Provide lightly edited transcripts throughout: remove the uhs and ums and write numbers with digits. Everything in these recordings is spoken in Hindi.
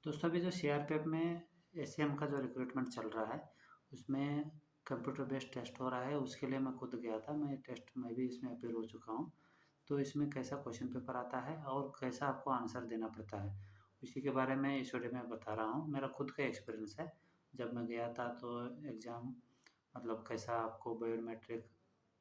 दोस्तों अभी जो सीआरपीएफ में एसएएम का जो रिक्रूटमेंट चल रहा है, उसमें कंप्यूटर बेस्ड टेस्ट हो रहा है। उसके लिए मैं खुद गया था। मैं भी इसमें अपीयर हो चुका हूँ। तो इसमें कैसा क्वेश्चन पेपर आता है और कैसा आपको आंसर देना पड़ता है, उसी के बारे में इस वीडियो में बता रहा हूँ। मेरा खुद का एक्सपीरियंस है। जब मैं गया था तो एग्ज़ाम मतलब कैसा आपको बायोमेट्रिक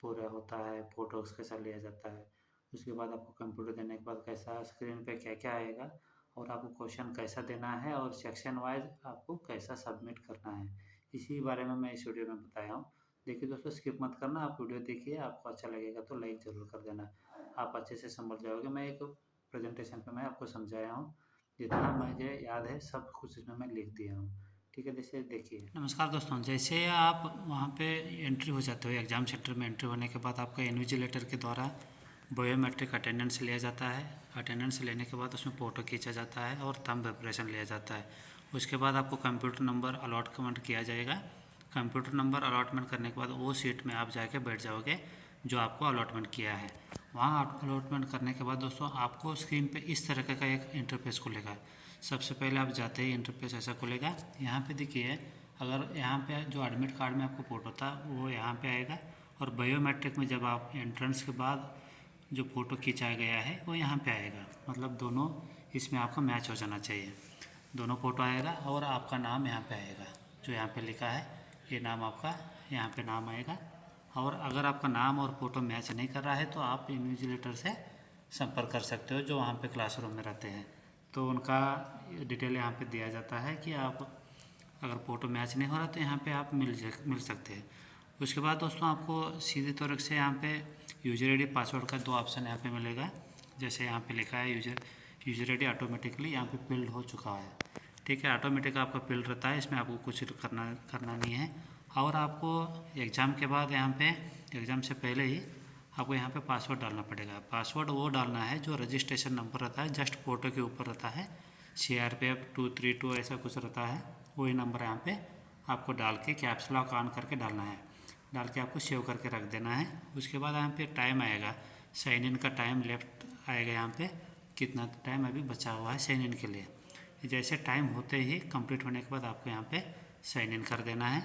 पूरा होता है, फ़ोटोज़ कैसा लिया जाता है, उसके बाद आपको कंप्यूटर देने के बाद कैसा स्क्रीन पे क्या-क्या आएगा और आपको क्वेश्चन कैसा देना है और सेक्शन वाइज़ आपको कैसा सबमिट करना है। इसी बारे में मैं इस वीडियो में बताया हूँ। देखिए दोस्तों, स्किप मत करना, आप वीडियो देखिए, आपको अच्छा लगेगा तो लाइक ज़रूर कर देना। आप अच्छे से समझ जाओगे। मैं एक प्रेज़ेंटेशन पे मैं आपको समझाया हूँ, जितना मुझे याद है सब कुछ इसमें मैं लिख दिया हूँ। ठीक है, जैसे देखिए। नमस्कार दोस्तों, जैसे आप वहाँ पे एंट्री हो जाते हो, एग्ज़ाम सेंटर में एंट्री होने के बाद आपका इन्विजिलेटर के द्वारा बायोमेट्रिक अटेंडेंस लिया जाता है। अटेंडेंस लेने के बाद उसमें फ़ोटो खींचा जाता है और थंब इम्प्रेशन लिया जाता है। उसके बाद आपको कंप्यूटर नंबर अलॉटमेंट किया जाएगा। कंप्यूटर नंबर अलॉटमेंट करने के बाद वो सीट में आप जाके बैठ जाओगे जो आपको अलॉटमेंट किया है। वहाँ अलॉटमेंट करने के बाद दोस्तों आपको स्क्रीन पे इस तरह का एक इंटरफेस खुलेगा। सबसे पहले आप जाते ही इंटरफेस ऐसा खुलेगा। यहाँ पे देखिए, अगर यहाँ पे जो एडमिट कार्ड में आपको फ़ोटो था वो यहाँ पे आएगा, और बायोमेट्रिक में जब आप एंट्रेंस के बाद जो फ़ोटो खिंचाया गया है वो यहाँ पे आएगा। मतलब दोनों इसमें आपका मैच हो जाना चाहिए। दोनों फ़ोटो आएगा और आपका नाम यहाँ पे आएगा, जो यहाँ पे लिखा है ये नाम आपका यहाँ पे नाम आएगा। और अगर आपका नाम और फ़ोटो मैच नहीं कर रहा है तो आप इन्विजिलेटर से संपर्क कर सकते हो, जो वहाँ पे क्लासरूम में रहते हैं। तो उनका डिटेल यहाँ पे दिया जाता है कि आप अगर फ़ोटो मैच नहीं हो रहा तो यहाँ पे आप मिल सकते हैं। उसके बाद दोस्तों आपको सीधे तौर से यहाँ पे यूजर आईडी पासवर्ड का दो ऑप्शन यहाँ पे मिलेगा। जैसे यहाँ पे लिखा है यूजर आईडी ऑटोमेटिकली यहाँ पे फिल्ड हो चुका है। ठीक है, ऑटोमेटिक आपका फिल्ड रहता है, इसमें आपको कुछ करना नहीं है। और आपको एग्ज़ाम के बाद यहाँ पे एग्ज़ाम से पहले ही आपको यहाँ पे पासवर्ड डालना पड़ेगा। पासवर्ड वो डालना है जो रजिस्ट्रेशन नंबर रहता है, जस्ट फ़ोटो के ऊपर रहता है। CRPF 232 ऐसा कुछ रहता है, वही नंबर यहाँ पे आपको डाल के कैप्स लॉक ऑन करके डालना है। डाल के आपको सेव करके रख देना है। उसके बाद यहाँ पे टाइम आएगा, साइन इन का टाइम लेफ्ट आएगा यहाँ पे, कितना टाइम अभी बचा हुआ है साइन इन के लिए। जैसे टाइम होते ही कंप्लीट होने के बाद आपको यहाँ पे साइन इन कर देना है।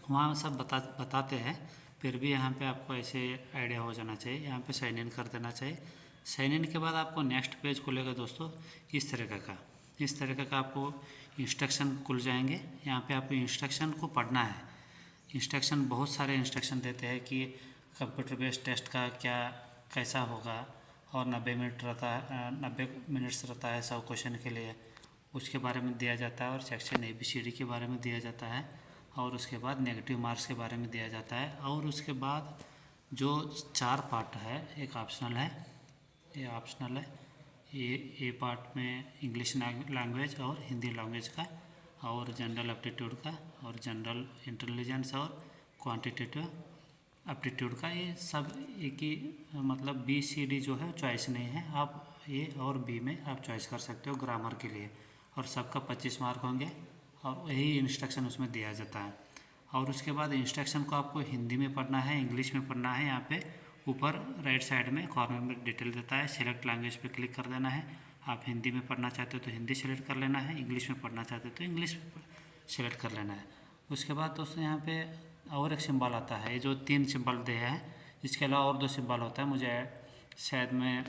वहाँ सब बताते हैं, फिर भी यहाँ पे आपको ऐसे आइडिया हो जाना चाहिए, यहाँ पे साइन इन कर देना चाहिए। साइन इन के बाद आपको नेक्स्ट पेज खुलेगा दोस्तों इस तरह का आपको इंस्ट्रक्शन खुल जाएंगे। यहाँ पे आपको इंस्ट्रक्शन को पढ़ना है। इंस्ट्रक्शन बहुत सारे इंस्ट्रक्शन देते हैं कि कंप्यूटर बेस्ड टेस्ट का क्या कैसा होगा, और 90 मिनट्स रहता है 100 क्वेश्चन के लिए, उसके बारे में दिया जाता है। और सेक्शन ABCD के बारे में दिया जाता है, और उसके बाद नेगेटिव मार्क्स के बारे में दिया जाता है। और उसके बाद जो 4 पार्ट है, एक ऑप्शनल है, ये ऑप्शनल है। ये पार्ट में इंग्लिश लैंग्वेज और हिंदी लैंग्वेज का, और जनरल एप्टीट्यूड का, और जनरल इंटेलिजेंस और क्वांटिटेटिव एप्टीट्यूड का। ये सब एक ही मतलब BCD जो है चॉइस नहीं है, आप A और B में आप चॉइस कर सकते हो ग्रामर के लिए। और सबका 25 मार्क होंगे, और यही इंस्ट्रक्शन उसमें दिया जाता है। और उसके बाद इंस्ट्रक्शन को आपको हिंदी में पढ़ना है, इंग्लिश में पढ़ना है। यहाँ पे ऊपर राइट साइड में कॉर्नर में डिटेल देता है, सिलेक्ट लैंग्वेज पे क्लिक कर देना है। आप हिंदी में पढ़ना चाहते हो तो हिंदी सेलेक्ट कर लेना है, इंग्लिश में पढ़ना चाहते हो तो इंग्लिश सेलेक्ट कर लेना है। उसके बाद दोस्तों यहाँ पे और एक सिंबल आता है, ये जो 3 सिंबल दिए हैं, इसके अलावा और 2 सिंबल होता है, मुझे शायद मैं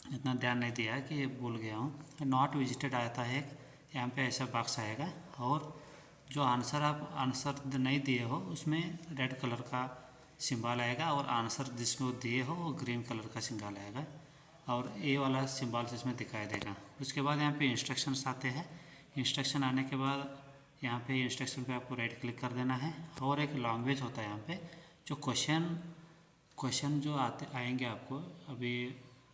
इतना ध्यान नहीं दिया कि ये भूल गया हूँ। नॉट विजिटेड आता है एक, यहाँ पे ऐसा बॉक्स आएगा। और जो आंसर आप आंसर नहीं दिए हो उसमें रेड कलर का सिंबल आएगा, और आंसर जिसमें वो दिए हो वो ग्रीन कलर का सिंबल आएगा, और ए वाला सिंबल इसमें दिखाई देगा। उसके बाद यहाँ पे इंस्ट्रक्शंस आते हैं। इंस्ट्रक्शन आने के बाद यहाँ पे इंस्ट्रक्शन पे आपको राइट क्लिक कर देना है, और एक लैंग्वेज होता है यहाँ पे, जो क्वेश्चन जो आएंगे आपको अभी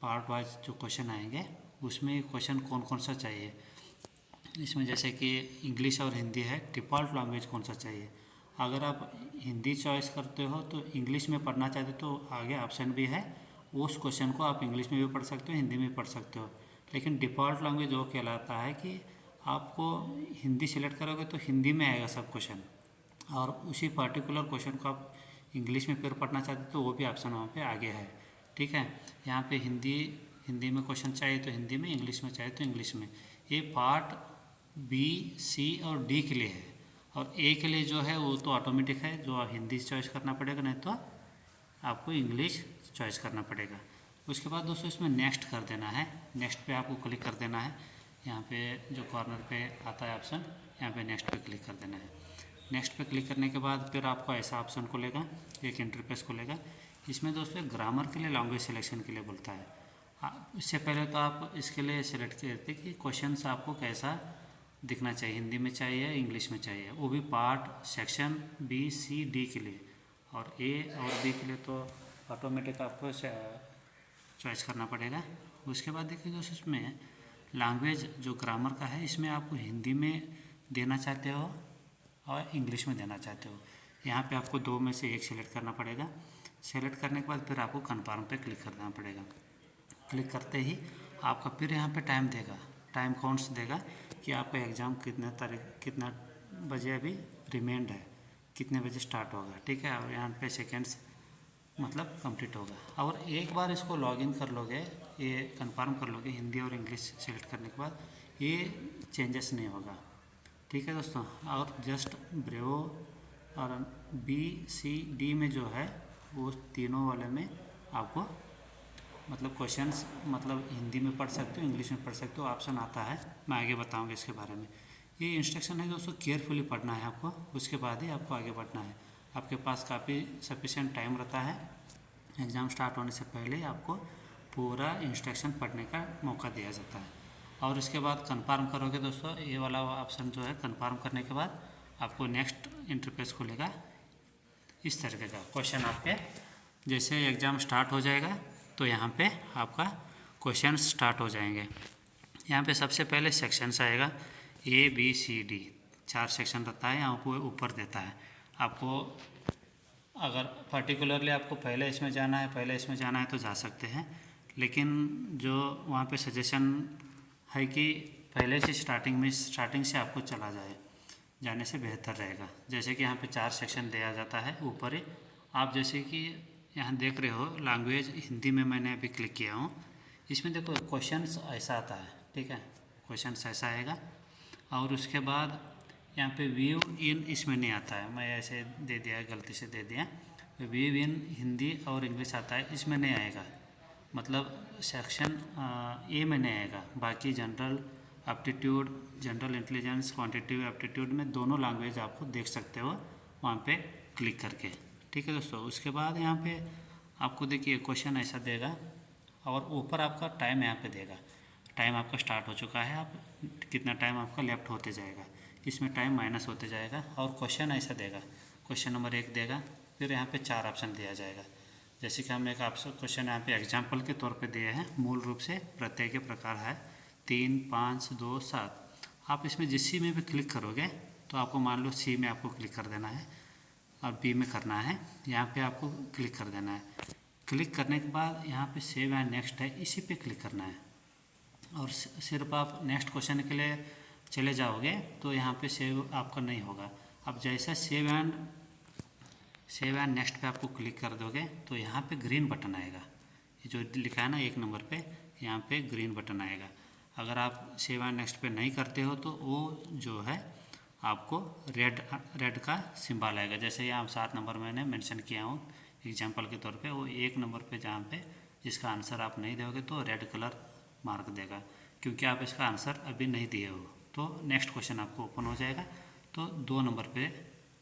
पार्ट वाइज जो क्वेश्चन आएंगे, उसमें क्वेश्चन कौन कौन सा चाहिए। इसमें जैसे कि इंग्लिश और हिंदी है, डिफ़ॉल्ट लैंग्वेज कौन सा चाहिए। अगर आप हिंदी चॉइस करते हो तो इंग्लिश में पढ़ना चाहते हो तो आगे ऑप्शन भी है, उस क्वेश्चन को आप इंग्लिश में भी पढ़ सकते हो, हिंदी में भी पढ़ सकते हो। लेकिन डिफ़ॉल्ट लैंग्वेज वो कहलाता है कि आपको हिंदी सेलेक्ट करोगे तो हिंदी में आएगा सब क्वेश्चन, और उसी पर्टिकुलर क्वेश्चन को आप इंग्लिश में फिर पढ़ना चाहते हो तो वो भी ऑप्शन वहाँ पे आगे है। ठीक है, यहाँ पे हिंदी में क्वेश्चन चाहिए तो हिंदी में, इंग्लिश में चाहिए तो इंग्लिश में। ये पार्ट बी, सी और डी के लिए है, और ए के लिए जो है वो तो ऑटोमेटिक है, जो हिंदी चॉइस करना पड़ेगा, नहीं तो आपको इंग्लिश चॉइस करना पड़ेगा। उसके बाद दोस्तों इसमें नेक्स्ट कर देना है। नेक्स्ट पे आपको क्लिक कर देना है। यहाँ पे जो कॉर्नर पे आता है ऑप्शन, यहाँ पे नेक्स्ट पे क्लिक कर देना है। नेक्स्ट पे क्लिक करने के बाद फिर आपको ऐसा ऑप्शन खुलेगा, एक इंटरफेस खुलेगा। इसमें दोस्तों ग्रामर के लिए लैंग्वेज सिलेक्शन के लिए बोलता है। इससे पहले तो आप इसके लिए सिलेक्ट करते कि क्वेश्चंस आपको कैसा दिखना चाहिए, हिंदी में चाहिए, इंग्लिश में चाहिए, वो भी पार्ट सेक्शन बी, सी, डी के लिए, और ए और बी के लिए तो ऑटोमेटिक आपको चॉइस करना पड़ेगा। उसके बाद देखिए दोस्तों इसमें लैंग्वेज जो ग्रामर का है, इसमें आपको हिंदी में देना चाहते हो और इंग्लिश में देना चाहते हो। यहाँ पे आपको दो में से एक सिलेक्ट करना पड़ेगा। सेलेक्ट करने के बाद फिर आपको कन्फर्म पे क्लिक करना पड़ेगा। क्लिक करते ही आपका फिर यहाँ पे टाइम देगा, टाइम काउंट्स देगा कि आपका एग्ज़ाम कितना बजे अभी रिमेंड है, कितने बजे स्टार्ट होगा, ठीक है। और यहाँ पे सेकेंड्स मतलब कंप्लीट होगा। और एक बार इसको लॉगिन कर लोगे, ये कंफर्म कर लोगे हिंदी और इंग्लिश सेलेक्ट करने के बाद, ये चेंजेस नहीं होगा, ठीक है दोस्तों। और जस्ट ब्रेवो और बी, सी, डी में जो है वो तीनों वाले में आपको मतलब क्वेश्चंस मतलब हिंदी में पढ़ सकते हो, इंग्लिश में पढ़ सकते हो, ऑप्शन आता है। मैं आगे बताऊंगा इसके बारे में। ये इंस्ट्रक्शन है दोस्तों, केयरफुली पढ़ना है आपको, उसके बाद ही आपको आगे बढ़ना है। आपके पास काफ़ी सफिशिएंट टाइम रहता है, एग्ज़ाम स्टार्ट होने से पहले आपको पूरा इंस्ट्रक्शन पढ़ने का मौका दिया जाता है। और उसके बाद कंफर्म करोगे दोस्तों, ये वाला ऑप्शन जो है, कंफर्म करने के बाद आपको नेक्स्ट इंटरफेस खुलेगा इस तरीके का। क्वेश्चन आपके जैसे एग्ज़ाम स्टार्ट हो जाएगा तो यहाँ पे आपका क्वेश्चन स्टार्ट हो जाएंगे। यहाँ पे सबसे पहले सेक्शंस आएगा, ए, बी, सी, डी, 4 सेक्शन रहता है, यहाँ को ऊपर देता है। आपको अगर पर्टिकुलरली आपको पहले इसमें जाना है, पहले इसमें जाना है तो जा सकते हैं, लेकिन जो वहाँ पे सजेशन है कि पहले से स्टार्टिंग से आपको चला जाने से बेहतर रहेगा। जैसे कि यहाँ पे 4 सेक्शन दिया जाता है ऊपर ही। आप जैसे कि यहाँ देख रहे हो लैंग्वेज हिंदी में मैंने अभी क्लिक किया हूँ, इसमें देखो क्वेश्चंस ऐसा आता है, ठीक है, क्वेश्चंस ऐसा आएगा। और उसके बाद यहाँ पे व्यू इन इसमें नहीं आता है, मैं ऐसे दे दिया, गलती से दे दिया। व्यू इन हिंदी और इंग्लिश आता है, इसमें नहीं आएगा, मतलब सेक्शन ए में नहीं आएगा। बाकी general aptitude, general intelligence, quantitative aptitude में दोनों लैंग्वेज आपको देख सकते हो वहाँ पे क्लिक करके, ठीक है दोस्तों। उसके बाद यहाँ पे आपको देखिए क्वेश्चन ऐसा देगा, और ऊपर आपका टाइम यहाँ पे देगा, टाइम आपका स्टार्ट हो चुका है, आप कितना टाइम आपका लेफ्ट होते जाएगा, इसमें टाइम माइनस होते जाएगा। और क्वेश्चन ऐसा देगा, क्वेश्चन नंबर 1 देगा, फिर यहाँ पे 4 ऑप्शन दिया जाएगा। जैसे कि हमने एक ऑप्शन क्वेश्चन यहाँ पे एग्जाम्पल के तौर पे दिए हैं, मूल रूप से प्रत्यय के प्रकार है 3, 5, 2, 7। आप इसमें जिस सी में भी क्लिक करोगे तो आपको मान लो सी में आपको क्लिक कर देना है और बी में करना है, यहाँ पे आपको क्लिक कर देना है। क्लिक करने के बाद यहाँ पे सेव एंड नेक्स्ट है, इसी पे क्लिक करना है। और सिर्फ आप नेक्स्ट क्वेश्चन के लिए चले जाओगे तो यहाँ पे सेव आपका नहीं होगा। अब जैसा सेव एंड नेक्स्ट पे आपको क्लिक कर दोगे तो यहाँ पे ग्रीन बटन आएगा, ये जो लिखा है ना 1 नंबर पे, यहाँ पे ग्रीन बटन आएगा। अगर आप सेव एंड नेक्स्ट पे नहीं करते हो तो वो जो है आपको रेड का सिंबल आएगा। जैसे यहाँ 7 नंबर मैंने मेंशन किया हूँ एग्जांपल के तौर पे, वो 1 नंबर पे जहाँ पे जिसका आंसर आप नहीं दोगे तो रेड कलर मार्क देगा, क्योंकि आप इसका आंसर अभी नहीं दिए हो। तो नेक्स्ट क्वेश्चन आपको ओपन हो जाएगा, तो 2 नंबर पे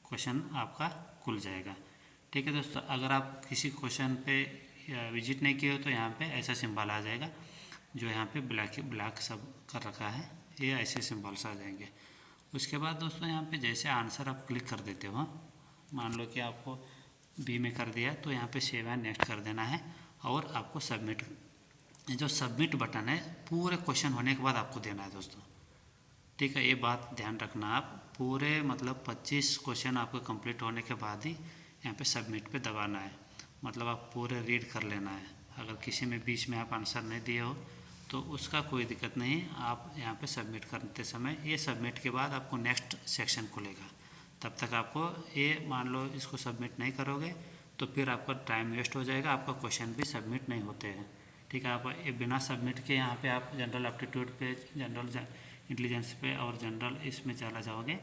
क्वेश्चन आपका खुल जाएगा, ठीक है दोस्तों। अगर आप किसी क्वेश्चन पे विजिट नहीं किए हो तो यहाँ पे ऐसा सिंबल आ जाएगा, जो यहाँ पे ब्लैक सब कर रखा है, ये ऐसे सिंबल्स आ जाएंगे। उसके बाद दोस्तों यहाँ पे जैसे आंसर आप क्लिक कर देते हो, मान लो कि आपको बी में कर दिया तो यहाँ पे सेव एंड नेक्स्ट कर देना है, और आपको सबमिट, जो सबमिट बटन है पूरे क्वेश्चन होने के बाद आपको देना है दोस्तों, ठीक है। ये बात ध्यान रखना, आप पूरे मतलब 25 क्वेश्चन आपको कंप्लीट होने के बाद ही यहाँ पे सबमिट पे दबाना है, मतलब आप पूरे रीड कर लेना है। अगर किसी में बीच में आप आंसर नहीं दिए हो तो उसका कोई दिक्कत नहीं, आप यहाँ पे सबमिट करते समय, ये सबमिट के बाद आपको नेक्स्ट सेक्शन खुलेगा, तब तक आपको ये मान लो इसको सबमिट नहीं करोगे तो फिर आपका टाइम वेस्ट हो जाएगा, आपका क्वेश्चन भी सबमिट नहीं होते हैं, ठीक है। आप बिना सबमिट के यहाँ पे आप जनरल एप्टीट्यूड पे, जनरल इंटेलिजेंस पे और जनरल इसमें चला जाओगे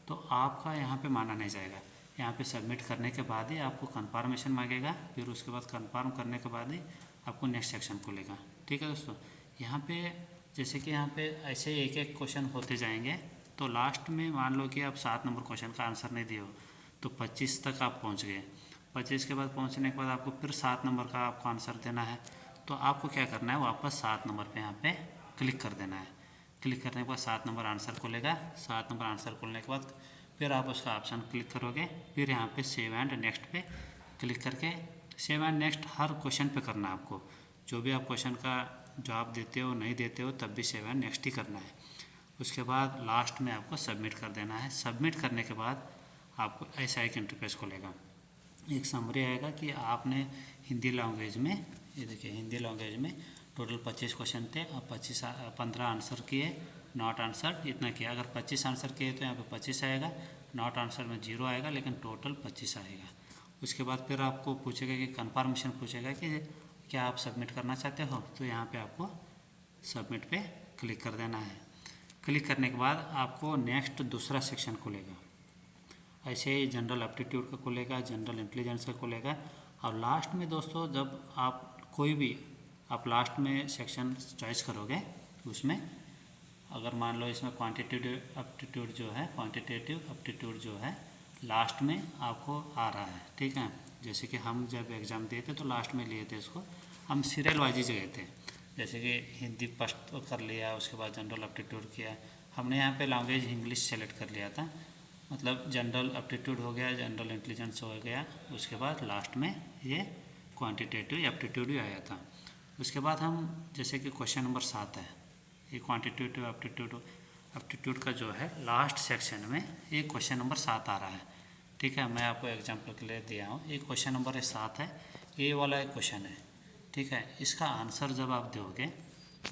तो आपका यहाँ पे माना नहीं जाएगा। यहाँ पे सबमिट करने के बाद ही आपको कन्फर्मेशन मांगेगा, फिर उसके बाद कन्फर्म करने के बाद ही आपको नेक्स्ट सेक्शन खुलेगा। ठीक है दोस्तों, यहाँ पे जैसे कि यहाँ पे ऐसे एक एक क्वेश्चन होते जाएंगे, तो लास्ट में मान लो कि आप 7 नंबर क्वेश्चन का आंसर नहीं दिए हो तो 25 तक आप पहुँच गए। 25 के बाद पहुँचने के बाद आपको फिर 7 नंबर का आपको आंसर देना है, तो आपको क्या करना है, वापस 7 नंबर पे यहाँ पे क्लिक कर देना है। क्लिक करने के बाद 7 नंबर आंसर खुलेगा। 7 नंबर आंसर खुलने के बाद फिर आप उसका ऑप्शन क्लिक करोगे, फिर यहाँ पे सेव एंड नेक्स्ट पे क्लिक करके save and next her question पे करना है आपको। जो भी आप क्वेश्चन का जवाब देते हो नहीं देते हो तब भी सेव एंड नेक्स्ट ही करना है। उसके बाद लास्ट में आपको सबमिट कर देना है। सबमिट करने के बाद आपको ऐसा एक इंटरफेस खुलेगा, एक समरी आएगा कि आपने हिंदी लैंग्वेज में, ये देखिए हिंदी लैंग्वेज में टोटल 25 क्वेश्चन थे, अब 15 आंसर किए, नॉट आंसर इतना किया। अगर 25 आंसर किए तो यहाँ पे 25 आएगा, नॉट आंसर में 0 आएगा, लेकिन टोटल 25 आएगा। उसके बाद फिर आपको पूछेगा कि कन्फर्मेशन पूछेगा कि क्या आप सबमिट करना चाहते हो, तो यहाँ पे आपको सबमिट पे क्लिक कर देना है। क्लिक करने के बाद आपको नेक्स्ट दूसरा सेक्शन खुलेगा। ऐसे ही जनरल एप्टीट्यूड का खुलेगा, जनरल इंटेलिजेंस का खुलेगा। और लास्ट में दोस्तों जब आप कोई भी आप लास्ट में सेक्शन चॉइस करोगे तो उसमें अगर मान लो इसमें क्वांटिटेटिव एप्टीट्यूड जो है, क्वांटिटेटिव एप्टीट्यूड जो है लास्ट में आपको आ रहा है। ठीक है, जैसे कि हम जब एग्ज़ाम दिए थे तो लास्ट में लिए थे इसको, हम सीरियल वाइज गए थे। जैसे कि हिंदी फर्स्ट कर लिया, उसके बाद जनरल एप्टीट्यूड किया, हमने यहाँ पे लैंग्वेज इंग्लिश सेलेक्ट कर लिया था, मतलब जनरल एप्टीट्यूड हो गया, जनरल इंटेलिजेंस हो गया, उसके बाद लास्ट में ये क्वांटिटेटिव एप्टीट्यूड ही आया था। उसके बाद हम जैसे कि क्वेश्चन नंबर 7 है, ये क्वांटिटेटिव एप्टीट्यूड का जो है लास्ट सेक्शन में ये क्वेश्चन नंबर 7 आ रहा है। ठीक है, मैं आपको एग्जांपल के लिए दिया हूँ, ये क्वेश्चन नंबर 7 है, ये वाला एक क्वेश्चन है। ठीक है, इसका आंसर जब आप दोगे,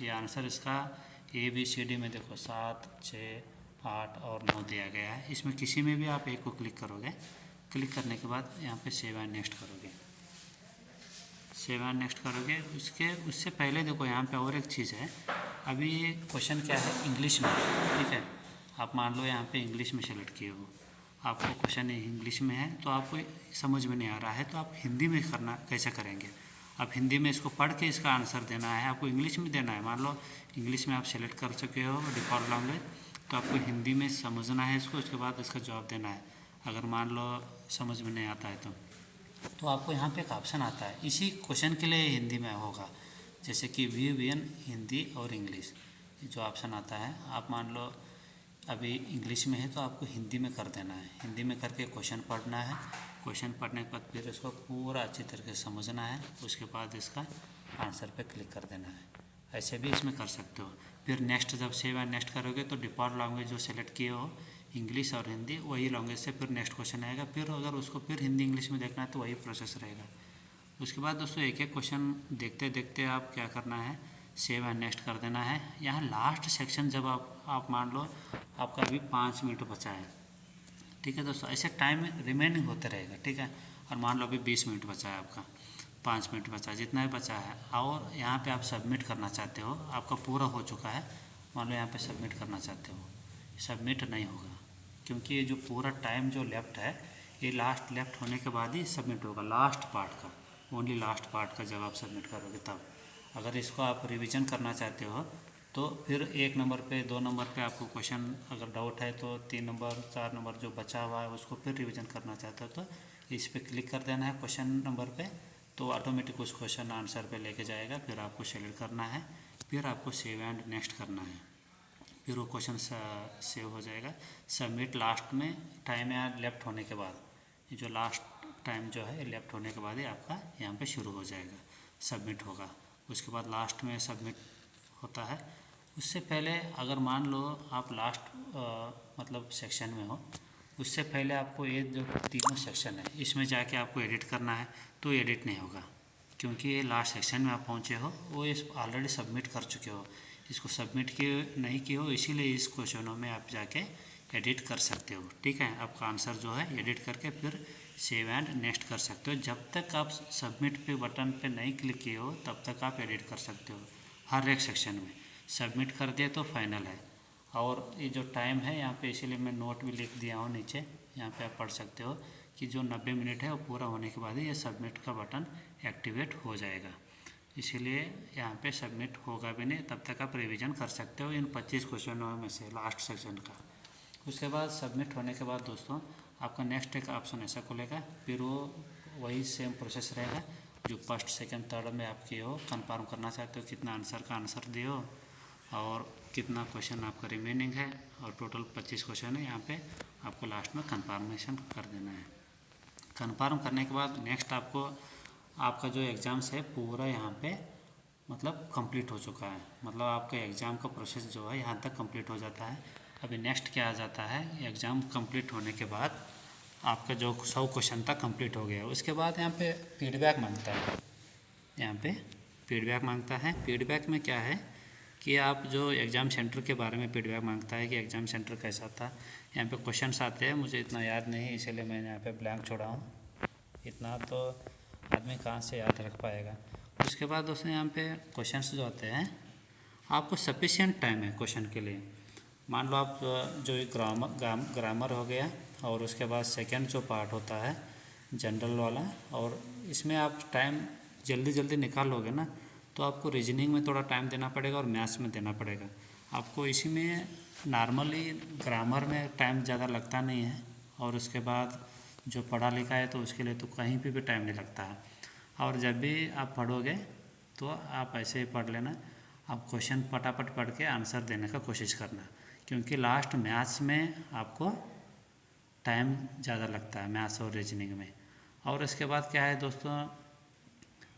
ये आंसर इसका ABCD में देखो 7, 6, 8 और 9 दिया गया है। इसमें किसी में भी आप एक को क्लिक करोगे, क्लिक करने के बाद यहाँ पे सेव एंड नेक्स्ट करोगे, सेव एंड नेक्स्ट करोगे। उससे पहले देखो यहाँ पे और एक चीज़ है, अभी ये क्वेश्चन क्या है, इंग्लिश में। ठीक है, आप मान लो यहाँ पे इंग्लिश में सेलेक्ट किए हो, आपको क्वेश्चन इंग्लिश में है तो आपको समझ में नहीं आ रहा है, तो आप हिंदी में करना कैसे करेंगे। आप हिंदी में इसको पढ़ के इसका आंसर देना है, आपको इंग्लिश में देना है। मान लो इंग्लिश में आप सेलेक्ट कर चुके हो डिफ़ॉल्ट लैंग्वेज, तो आपको हिंदी में समझना है इसको, उसके बाद इसका जवाब देना है। अगर मान लो समझ में नहीं आता है तो आपको यहाँ पे एक ऑप्शन आता है, इसी क्वेश्चन के लिए हिंदी में होगा, जैसे कि VN हिंदी और इंग्लिश जो ऑप्शन आता है। आप मान लो अभी इंग्लिश में है तो आपको हिंदी में कर देना है, हिंदी में करके क्वेश्चन पढ़ना है। क्वेश्चन पढ़ने के बाद फिर इसको पूरा अच्छी तरीके से समझना है, उसके बाद इसका आंसर पे क्लिक कर देना है। ऐसे भी इसमें कर सकते हो। फिर नेक्स्ट जब सेव एंड नेक्स्ट करोगे तो डिफ़ॉल्ट लैंग्वेज जो सेलेक्ट किए हो इंग्लिश और हिंदी, वही लैंग्वेज से फिर नेक्स्ट क्वेश्चन आएगा। फिर अगर उसको फिर हिंदी इंग्लिश में देखना है तो वही प्रोसेस रहेगा। उसके बाद दोस्तों एक एक क्वेश्चन देखते देखते आप क्या करना है, सेव एंड नेक्स्ट कर देना है। यहाँ लास्ट सेक्शन जब आप मान लो आपका अभी 5 मिनट बचा है, ठीक है दोस्तों, ऐसे टाइम रिमेनिंग होते रहेगा। ठीक है, और मान लो अभी 20 मिनट बचा है, आपका 5 मिनट बचा है, जितना भी बचा है, और यहाँ पे आप सबमिट करना चाहते हो, आपका पूरा हो चुका है, मान लो यहाँ पे सबमिट करना चाहते हो, सबमिट नहीं होगा, क्योंकि ये जो पूरा टाइम जो लेफ्ट है ये लास्ट लेफ्ट होने के बाद ही सबमिट होगा, लास्ट पार्ट का, ओनली लास्ट पार्ट का जब आप सबमिट करोगे तब। अगर इसको आप रिवीजन करना चाहते हो तो फिर 1 नंबर पे 2 नंबर पे आपको क्वेश्चन अगर डाउट है तो 3 नंबर 4 नंबर जो बचा हुआ है उसको फिर रिवीजन करना चाहते हो तो इस पर क्लिक कर देना है क्वेश्चन नंबर पे, तो ऑटोमेटिक उस क्वेश्चन आंसर पे लेके जाएगा। फिर आपको सेलेक्ट करना है, फिर आपको सेव एंड नेक्स्ट करना है, फिर वो क्वेश्चन सेव हो जाएगा। सबमिट लास्ट में टाइम यहाँ लेफ्ट होने के बाद, ये जो लास्ट टाइम जो है लेफ्ट होने के बाद ही आपका यहाँ पे शुरू हो जाएगा, सबमिट होगा। उसके बाद लास्ट में सबमिट होता है। उससे पहले अगर मान लो आप लास्ट मतलब सेक्शन में हो, उससे पहले आपको ये जो तीनों सेक्शन है इसमें जाके आपको एडिट करना है, तो एडिट नहीं होगा, क्योंकि ये लास्ट सेक्शन में आप पहुँचे हो, वो इस ऑलरेडी सबमिट कर चुके हो, इसको सबमिट किए नहीं किए हो, इसीलिए इस क्वेश्चनों में आप जाके एडिट कर सकते हो। ठीक है, आपका आंसर जो है एडिट करके फिर सेव एंड नेक्स्ट कर सकते हो। जब तक आप सबमिट पे बटन पे नहीं क्लिक किए हो तब तक आप एडिट कर सकते हो हर एक सेक्शन में। सबमिट कर दिए तो फाइनल है, और ये जो टाइम है यहाँ पे इसीलिए मैं नोट भी लिख दिया हूँ नीचे, यहाँ पे आप पढ़ सकते हो कि जो 90 मिनट है वो पूरा होने के बाद ही ये सबमिट का बटन एक्टिवेट हो जाएगा। इसीलिए यहाँ पे सबमिट होगा भी नहीं, तब तक आप रिवीजन कर सकते हो इन 25 क्वेश्चनों में से लास्ट सेक्शन का। उसके बाद सबमिट होने के बाद दोस्तों आपका नेक्स्ट एक ऑप्शन ऐसा खुलेगा, फिर वो वही सेम प्रोसेस रहेगा जो फर्स्ट सेकंड थर्ड में आप किए हो। कन्फर्म करना चाहते हो कितना आंसर का आंसर दिए हो और कितना क्वेश्चन आपका रिमेनिंग है, और टोटल 25 क्वेश्चन है। यहाँ पे आपको लास्ट में कन्फर्मेशन कर देना है। कन्फर्म करने के बाद नेक्स्ट आपका जो एग्ज़ाम्स है पूरा यहाँ पे मतलब कंप्लीट हो चुका है, मतलब आपका एग्ज़ाम का प्रोसेस जो है यहाँ तक कंप्लीट हो जाता है। अभी नेक्स्ट क्या आ जाता है, एग्ज़ाम कंप्लीट होने के बाद आपका जो 100 क्वेश्चन तक कंप्लीट हो गया, उसके बाद यहाँ पे फीडबैक मांगता है। यहाँ पे फीडबैक मांगता है। फीडबैक में क्या है कि आप जो एग्ज़ाम सेंटर के बारे में फीडबैक मांगता है कि एग्ज़ाम सेंटर कैसा था। यहाँ पे क्वेश्चंस आते हैं, मुझे इतना याद नहीं इसलिए मैंने यहाँ पे ब्लैंक छोड़ा हूँ, इतना तो आदमी कहाँ से याद रख पाएगा। उसके बाद दोस्तों यहाँ पे क्वेश्चंस जो आते हैं, आपको सफिशिएंट टाइम है क्वेश्चन के लिए। मान लो आप जो ग्रामर हो गया, और उसके बाद सेकेंड जो पार्ट होता है जनरल वाला, और इसमें आप टाइम जल्दी जल्दी निकाल लोगे ना, तो आपको रीजनिंग में थोड़ा टाइम देना पड़ेगा और मैथ्स में देना पड़ेगा आपको। इसी में नॉर्मली ग्रामर में टाइम ज़्यादा लगता नहीं है, और उसके बाद जो पढ़ा लिखा है तो उसके लिए तो कहीं पे भी टाइम नहीं लगता है। और जब भी आप पढ़ोगे तो आप ऐसे ही पढ़ लेना, आप क्वेश्चन फटाफट पढ़ के आंसर देने का कोशिश करना, क्योंकि लास्ट मैथ्स में आपको टाइम ज़्यादा लगता है, मैथ्स और रीजनिंग में। और इसके बाद क्या है दोस्तों,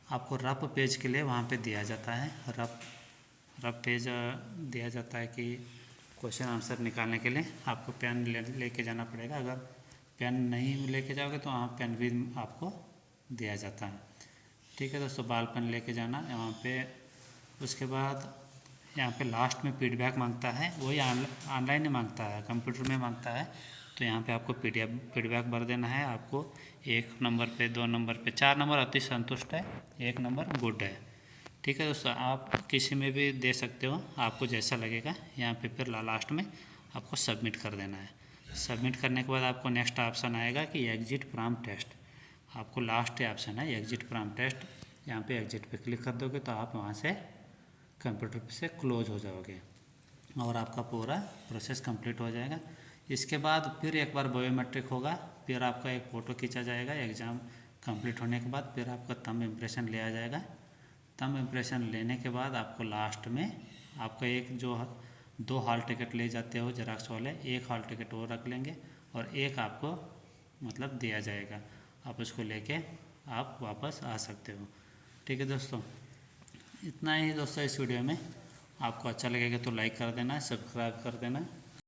आपको रफ पेज के लिए वहाँ पे दिया जाता है, रफ पेज दिया जाता है कि क्वेश्चन आंसर निकालने के लिए आपको पेन लेके जाना पड़ेगा। अगर पेन नहीं लेके जाओगे तो वहाँ पेन भी आपको दिया जाता है। ठीक है दोस्तों, बाल पेन लेके जाना वहाँ पे। उसके बाद यहाँ पे लास्ट में फीडबैक मांगता है, वही ऑनलाइन ही मांगता है, कंप्यूटर में मांगता है। तो यहाँ पे आपको फीडबैक भर देना है। आपको 1 नंबर पे, 2 नंबर पे, 4 नंबर अति संतुष्ट है, 1 नंबर गुड है। ठीक है दोस्तों, आप किसी में भी दे सकते हो, आपको जैसा लगेगा। यहाँ पे फिर लास्ट में आपको सबमिट कर देना है। सबमिट करने के बाद आपको नेक्स्ट ऑप्शन आएगा कि एग्जिट फ्रॉम टेस्ट। आपको लास्ट ऑप्शन है एग्जिट फ्रॉम टेस्ट, यहाँ पे एग्जिट पे क्लिक कर दोगे तो आप वहाँ से कंप्यूटर से क्लोज हो जाओगे और आपका पूरा प्रोसेस कंप्लीट हो जाएगा। इसके बाद फिर एक बार बायोमेट्रिक होगा, फिर आपका एक फ़ोटो खींचा जाएगा एग्ज़ाम कंप्लीट होने के बाद। फिर आपका थंब इम्प्रेशन लिया जाएगा। थंब इम्प्रेशन लेने के बाद आपको लास्ट में आपका एक जो 2 हॉल टिकट ले जाते हो जेरॉक्स वाले, 1 हॉल टिकट वो रख लेंगे और एक आपको मतलब दिया जाएगा, आप उसको लेके आप वापस आ सकते हो। ठीक है दोस्तों, इतना ही दोस्तों इस वीडियो में। आपको अच्छा लगेगा तो लाइक कर देना, सब्सक्राइब कर देना।